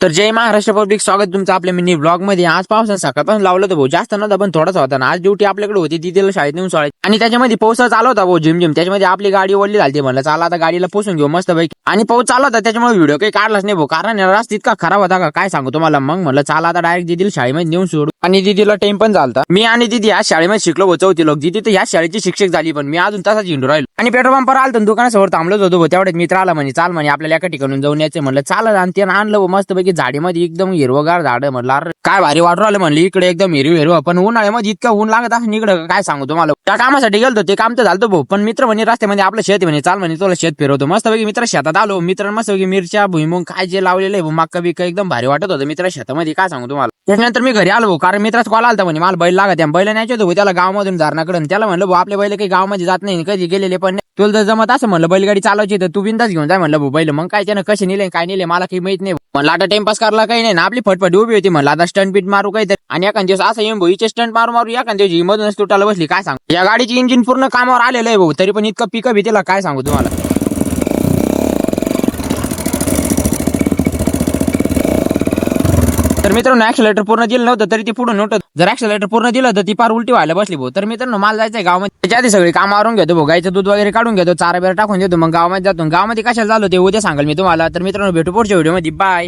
तर जय महाराष्ट्र पब्लिक, स्वागत तुमचं आपल्या मिनी ब्लॉग मध्ये। आज पावसानं सकाळपासून लावलं होतं भाऊ, जास्त नव्हता पण थोडासा होता ना। आज ड्युटी आपल्याकडे होती, तिला शाळेत नेऊन सोडायची आणि त्याच्यामध्ये पाऊस चालू होता भाऊ, झिमझिम। त्याच्यामध्ये आपली गाडी ओढली झाली, म्हणलं चला आता गाडीला पुसून घेऊ मस्त पैकी। आणि पाऊस चालू होता त्याच्यामुळे व्हिडिओ काही काढलाच नाही भाऊ, कारण रस्ता इतका खराब होता का काय सांगू तुम्हाला। मग म्हणलं चला आता डायरेक्ट दिदीला शाळेमध्ये नेऊन सोडू, आणि दिदीला टाइम पण झालता। मी आणि दिदी या शाळेमध्ये शिकलो भाऊ, चौथी लोक। दिदी तर या शाळेची शिक्षक झाली, पण मी अजून तसाच हिंडू राहिलो। आणि पेट्रोल पंपावर आलो तर दुकानासमोर थांबलोच होतो भाऊ, तेवढ्यात मित्र आला म्हणे चाल म्हणे आपल्याला एका ठिकाणून जाऊन यायचं। म्हणलं चालत, आणि त्यानं आणलं मस्त पैकी झाडीमध्ये एकदम हिरवगार झाड। म्हणलं अरे काय भारी वाटू राहिलं, म्हणलं इकडे एकदम हिरवी हिरवं। पण उन्हाळ्यामध्ये इतकं ऊन लागत असं इकडं काय सांगू तुम्हाला। त्या कामासाठी गेलतो, ते काम तर झालं भाऊ, पण मित्र म्हणे रस्त्यामध्ये आपलं शेत म्हणे चाल म्हणे तुला शेत फिरवतो। मस्त पैकी मित्र शेतात आलो, मित्र मस्त पैकी मिरच्या भुईमुग काय जे लावलेलं आहे मक्का बिक्का एकदम भारी वाटत होतं मित्र शेतामध्ये, काय सांगू तुम्हाला। त्याच्यानंतर मी घरी आलो, कारण मित्राच कॉल आलता म्हणे मला बैल लागत, बैल न्यायचे होतो त्याला गावामधून धारणाकडे। त्याला म्हणलं भाऊ आपले बैल काही गावामध्ये जात नाही, कधी गेलेले पण नाही, तुला जर जमत असं म्हणलं बैलगाडी चालवायची तर तू बिंदास घेऊन जाय म्हणलं भाऊ बैल। मग काय त्यानं कसे नेले काय नेले मला काही माहित नाही म्हणलं, आता टाइमपास करायला काही नाही ना, आपली फटफट उभी होती। म्हणलं आता स्टंट बीट मारू काही तर, आणि एखाद दिवस असं येऊन भाऊ स्टंट मारू एखाद्या दिवशी मधूनच तुटायला बसली, काय सांगू। या गाडीची इंजिन पूर्ण कामावर आलेलं आहे भाऊ, तरी पण इतकं पिकअप आहे त्याला काय सांगू तुम्हाला। तर मित्रांनो ऍक्सिलेटर पूर्ण दिलं नव्हतं तरी ती पुढे नव्हतं, जर ऍक्सिलेटर पूर्ण दिलं तर ती पार उलटी व्हायला बसली भाऊ। तर मित्रांनो मला जायचंय गावामध्ये, त्याच्या आधी सगळी काम आवरून घेतो भाऊ, गायचं दूध वगैरे काढून घेतो, चारा बिरा टाकून देतो, मग गावामध्ये जातो। गावामध्ये कशाला झालो ते उद्या सांगाल मी तुम्हाला। तर मित्रांनो भेटू पुढच्या व्हिडिओमध्ये, बाय।